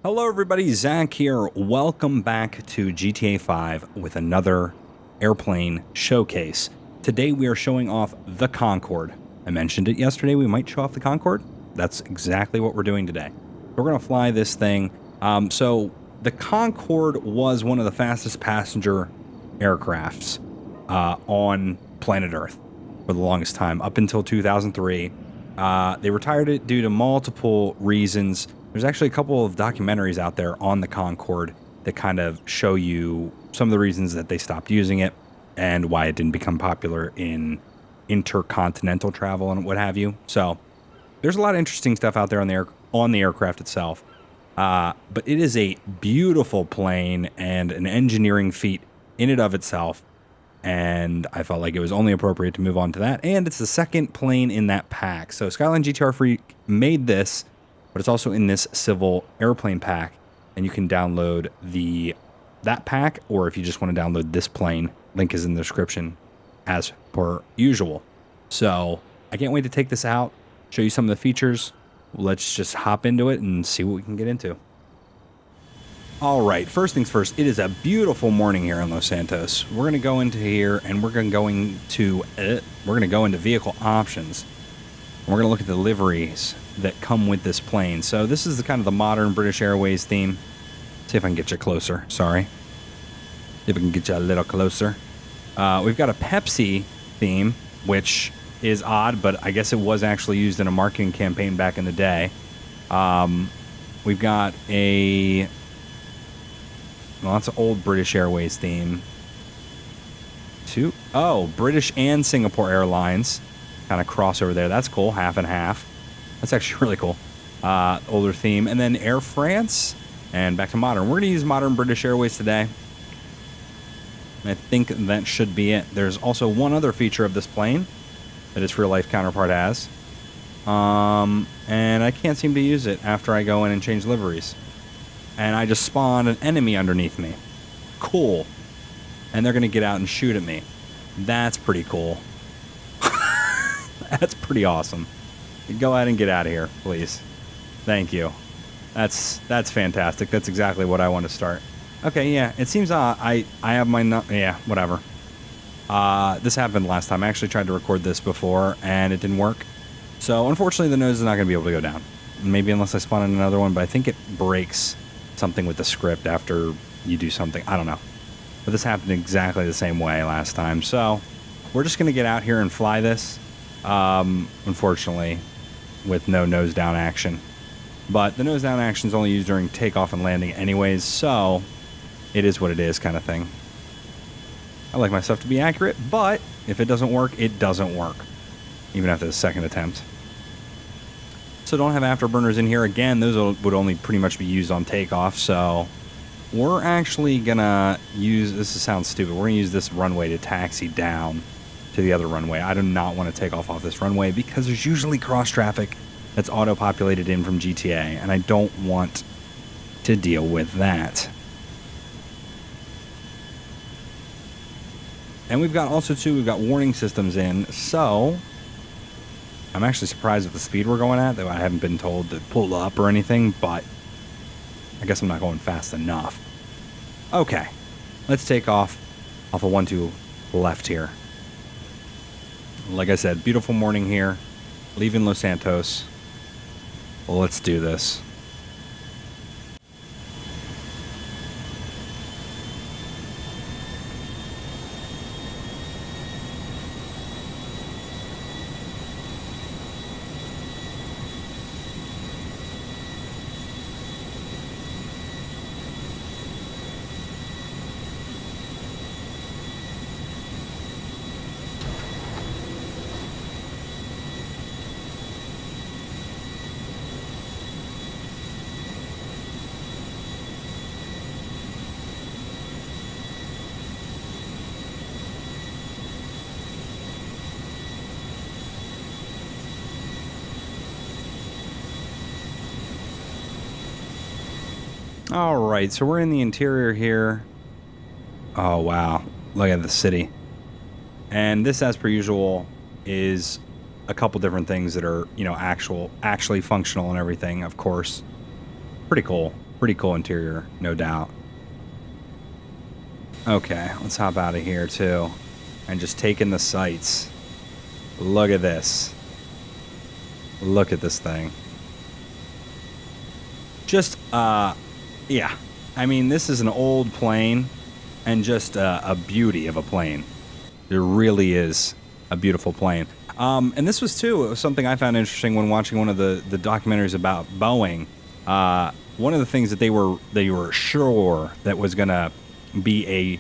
Hello everybody, Zach here. Welcome back to GTA 5 with another airplane showcase. Today we are showing off the Concorde. I mentioned it yesterday, we might show off the Concorde. That's exactly what we're doing today. We're going to fly this thing. So the Concorde was one of the fastest passenger aircrafts on planet Earth for the longest time, up until 2003. They retired it due to multiple reasons. There's actually a couple of documentaries out there on the Concorde that kind of show you some of the reasons that they stopped using it and why it didn't become popular in intercontinental travel and what have you. So there's a lot of interesting stuff out there on the aircraft itself. But it is a beautiful plane and an engineering feat in and of itself. And I felt like it was only appropriate to move on to that. And it's the second plane in that pack. So Skyline GTR Freak made this, but it's also in this civil airplane pack. And you can download that pack, or if you just want to download this plane, link is in the description as per usual. So I can't wait to take this out, show you some of the features. Let's just hop into it and see what we can get into. All right, first things first, it is a beautiful morning here in Los Santos. We're going to go into here and we're going to go into vehicle options. We're going to look at the liveries that come with this plane. So this is the kind of the modern British Airways theme. See if I can get you closer. Sorry. See if I can get you a little closer. We've got a Pepsi theme, which is odd, but I guess it was actually used in a marketing campaign back in the day. We've got a... Well, that's an old British Airways theme. British and Singapore Airlines kind of cross over there. That's cool, half and half. That's actually really cool. Older theme. And then Air France and back to modern. We're going to use modern British Airways today. I think that should be it. There's also one other feature of this plane that its real-life counterpart has. And I can't seem to use it after I go in and change liveries. And I just spawned an enemy underneath me. Cool. And they're going to get out and shoot at me. That's pretty cool. That's pretty awesome. Go ahead and get out of here, please. Thank you. That's fantastic. That's exactly what I want to start. Okay, yeah. It seems I have my... Yeah, whatever. This happened last time. I actually tried to record this before, and it didn't work. So, unfortunately, the nose is not going to be able to go down. Maybe unless I spawn in another one, but I think it breaks something with the script after you do something. I don't know. But this happened exactly the same way last time. So we're just going to get out here and fly this. Unfortunately, with no nose down action. But the nose down action is only used during takeoff and landing anyways. So it is what it is kind of thing. I like my stuff to be accurate, but if it doesn't work, it doesn't work. Even after the second attempt. So don't have afterburners in here. Again, those would only pretty much be used on takeoff. So we're actually going to use... This sounds stupid. We're going to use this runway to taxi down to the other runway. I do not want to take off this runway because there's usually cross traffic that's auto-populated in from GTA. And I don't want to deal with that. And we've got also, too, we've got warning systems in. So... I'm actually surprised at the speed we're going at, though I haven't been told to pull up or anything, but I guess I'm not going fast enough. Okay, let's take off a 1-2 left here. Like I said, beautiful morning here, leaving Los Santos. Let's do this. All right, so we're in the interior here. Oh, wow. Look at the city. And this, as per usual, is a couple different things that are, you know, actually functional and everything, of course. Pretty cool. Pretty cool interior, no doubt. Okay, let's hop out of here too. And just take in the sights. Look at this. Look at this thing. Just, yeah. I mean, this is an old plane and just a beauty of a plane. It really is a beautiful plane. And this was, too, it was something I found interesting when watching one of the documentaries about Boeing. One of the things that they were sure that was going to be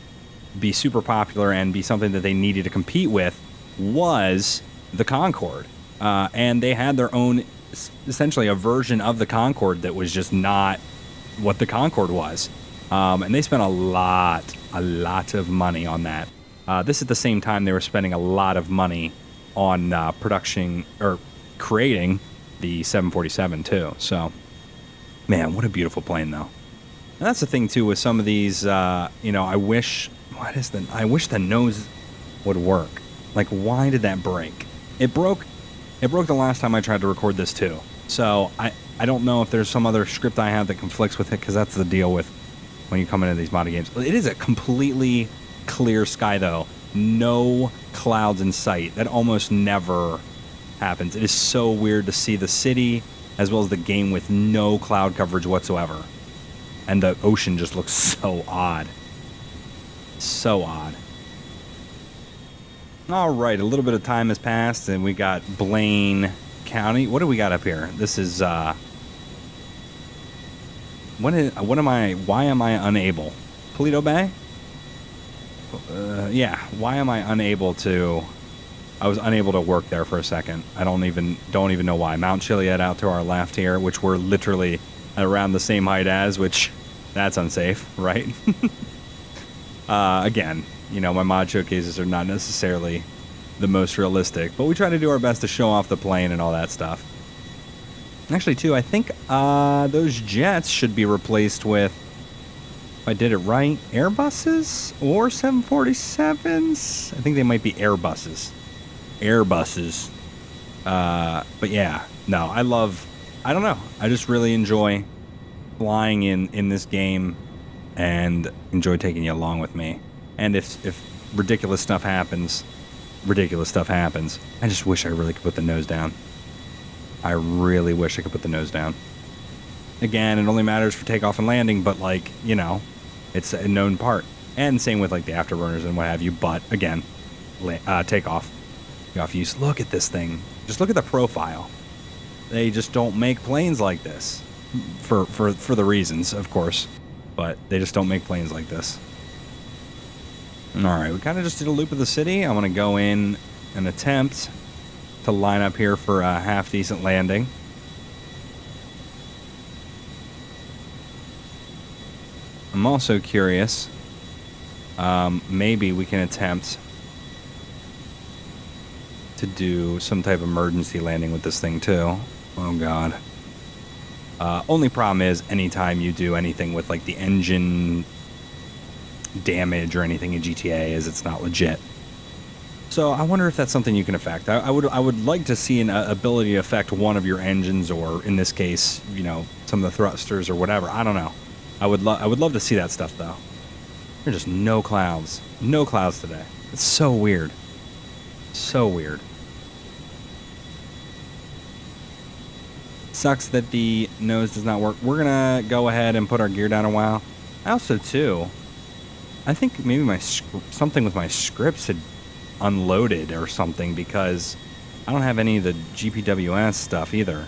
super popular and be something that they needed to compete with was the Concorde. And they had their own, essentially a version of the Concorde that was just not what the Concorde was. And they spent a lot of money on that. This at the same time they were spending a lot of money on production or creating the 747 too. So, man, what a beautiful plane though. And that's the thing too with some of these. You know, I wish the nose would work. Like, why did that break? It broke the last time I tried to record this too. So I don't know if there's some other script I have that conflicts with it, because that's the deal with when you come into these modded games. It is a completely clear sky though. No clouds in sight. That almost never happens. It is so weird to see the city as well as the game with no cloud coverage whatsoever. And the ocean just looks so odd. So odd. All right, a little bit of time has passed, and we got Blaine County. What do we got up here? This is, why am I unable? Paleto Bay? Yeah, why am I unable to... I was unable to work there for a second. I don't even know why. Mount Chiliad out to our left here, which we're literally around the same height as, which that's unsafe, right? Again, you know, my mod showcases are not necessarily the most realistic, but we try to do our best to show off the plane and all that stuff. Actually, too, I think those jets should be replaced with, if I did it right, Airbuses or 747s? I think they might be Airbuses. Airbuses. But yeah, no, I don't know. I just really enjoy flying in this game and enjoy taking you along with me. And if ridiculous stuff happens, I just wish I really could put the nose down. I really wish I could put the nose down. Again, it only matters for takeoff and landing, but like, you know, it's a known part. And same with like the afterburners and what have you, but again, takeoff use. Look at this thing. Just look at the profile. They just don't make planes like this. For the reasons, of course. But they just don't make planes like this. Alright, we kind of just did a loop of the city. I want to go in and attempt to line up here for a half-decent landing. I'm also curious. Maybe we can attempt to do some type of emergency landing with this thing too. Oh god. Only problem is anytime you do anything with like the engine damage or anything in GTA is it's not legit. So I wonder if that's something you can affect. I would like to see an ability to affect one of your engines, or in this case, you know, some of the thrusters or whatever. I don't know. I would love to see that stuff though. There's just no clouds. No clouds today. It's so weird. So weird. Sucks that the nose does not work. We're gonna go ahead and put our gear down a while. I also too, I think maybe something with my scripts had unloaded or something, because I don't have any of the GPWS stuff either.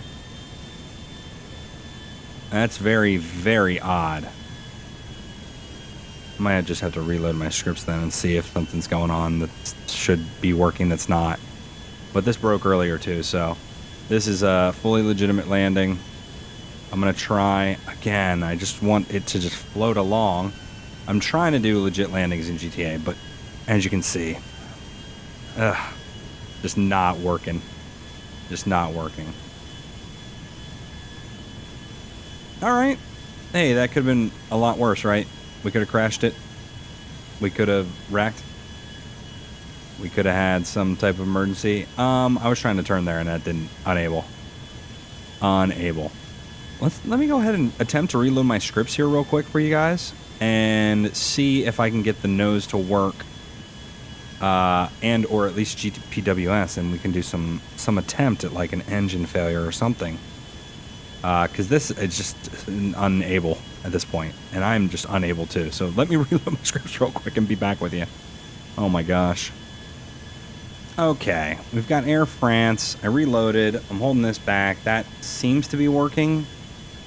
That's very, very odd. I might just have to reload my scripts then and see if something's going on that should be working that's not. But this broke earlier too, so this is a fully legitimate landing. I'm going to try again. I just want it to just float along. I'm trying to do legit landings in GTA, but as you can see, just not working. Just not working. Alright. Hey, that could have been a lot worse, right? We could have crashed it. We could have wrecked. We could have had some type of emergency. I was trying to turn there and that didn't... Unable. Let me go ahead and attempt to reload my scripts here real quick for you guys and see if I can get the nose to work, and or at least GPWS, and we can do some attempt at like an engine failure or something. Because this is just unable at this point, and I'm just unable to. So let me reload my scripts real quick and be back with you. Oh my gosh. Okay, we've got Air France. I reloaded. I'm holding this back. That seems to be working.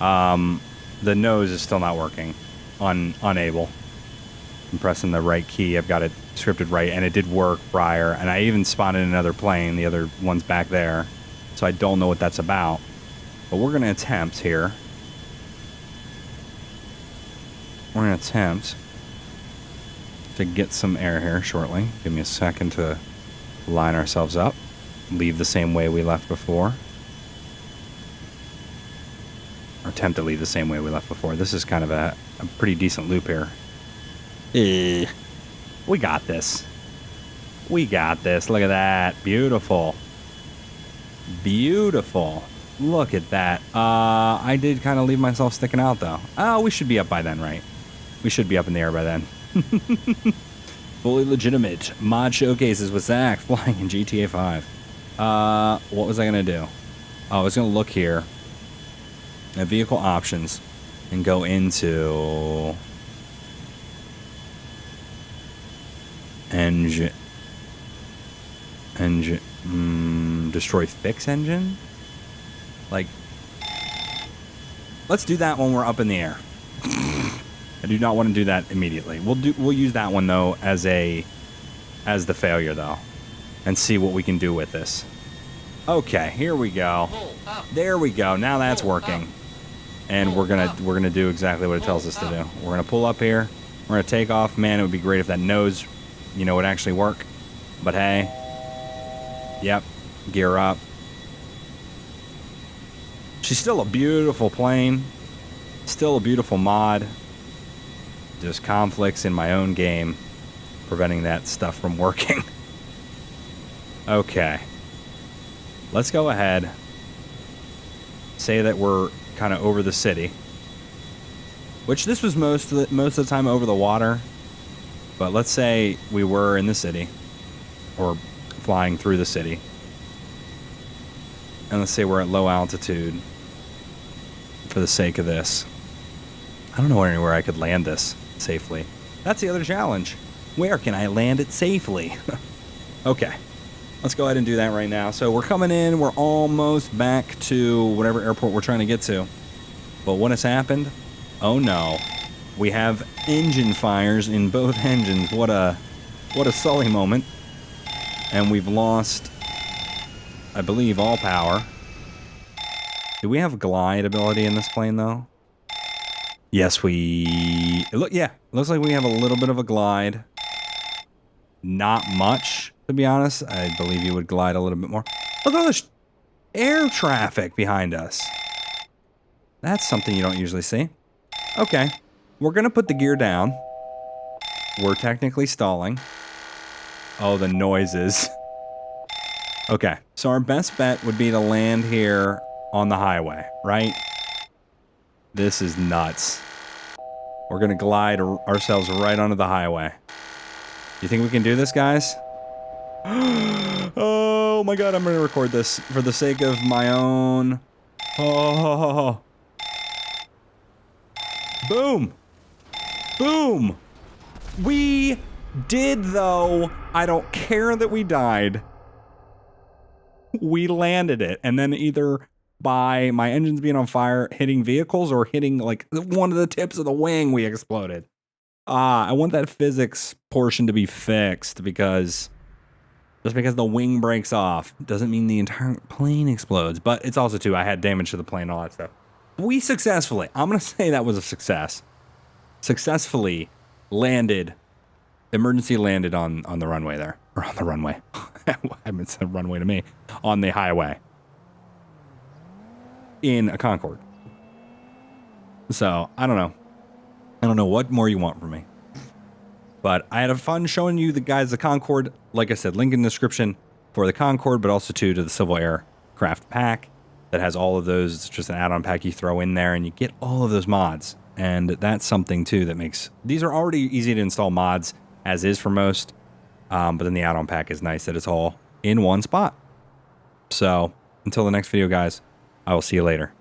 The nose is still not working. Unable. I'm pressing the right key. I've got it scripted right, and it did work prior. And I even spotted another plane. The other one's back there. So I don't know what that's about. But we're going to attempt here. We're going to attempt to get some air here shortly. Give me a second to line ourselves up. Leave the same way we left before. Or attempt to leave the same way we left before. This is kind of a pretty decent loop here. We got this. We got this. Look at that. Beautiful. Beautiful. Look at that. I did kind of leave myself sticking out, though. Oh, we should be up by then, right? We should be up in the air by then. Fully legitimate mod showcases with Zach flying in GTA 5. What was I going to do? Oh, I was going to look here at vehicle options and go into engine, destroy fix engine. Like, let's do that when we're up in the air. I do not want to do that immediately. We'll use that one though as the failure though, and see what we can do with this. Okay, here we go. There we go. Now that's working, and we're gonna do exactly what it tells us to do. We're gonna pull up here. We're gonna take off. Man, it would be great if that nose, would actually work. But hey, yep, gear up. She's still a beautiful plane. Still a beautiful mod. Just conflicts in my own game preventing that stuff from working. Okay. Let's go ahead. Say that we're kind of over the city. Which this was most of the time over the water. But let's say we were in the city. Or flying through the city. And let's say we're at low altitude. For the sake of this. I don't know anywhere I could land this safely. That's the other challenge. Where can I land it safely? Okay. Let's go ahead and do that right now. So we're coming in. We're almost back to whatever airport we're trying to get to. But what has happened? Oh no. We have engine fires in both engines. What a Sully moment. And we've lost, I believe, all power. Do we have glide ability in this plane, though? Yes, it looks like we have a little bit of a glide. Not much, to be honest. I believe you would glide a little bit more. Look at all this air traffic behind us. That's something you don't usually see. Okay, we're gonna put the gear down. We're technically stalling. Oh, the noises. Okay, so our best bet would be to land here on the highway, right? This is nuts. We're gonna glide ourselves right onto the highway. You think we can do this, guys? Oh my god, I'm gonna record this for the sake of my own. Oh. Boom! Boom! We did, though. I don't care that we died. We landed it, and then either by my engines being on fire, hitting vehicles, or hitting like one of the tips of the wing, we exploded. I want that physics portion to be fixed because just because the wing breaks off doesn't mean the entire plane explodes. But it's also too, I had damage to the plane and all that stuff. We successfully, I'm gonna say that was a success. Successfully landed, emergency landed on the runway there, or on the runway. I mean, it's a runway to me, on the highway. In a Concorde. So, I don't know. I don't know what more you want from me. But I had a fun showing you the guys, the Concorde. Like I said, link in the description for the Concorde, but also to the Civil Aircraft Pack. that has all of those. It's just an add-on pack you throw in there and you get all of those mods. And that's something too that makes, these are already easy to install mods as is for most. But then the add-on pack is nice that it's all in one spot. So until the next video, guys, I will see you later.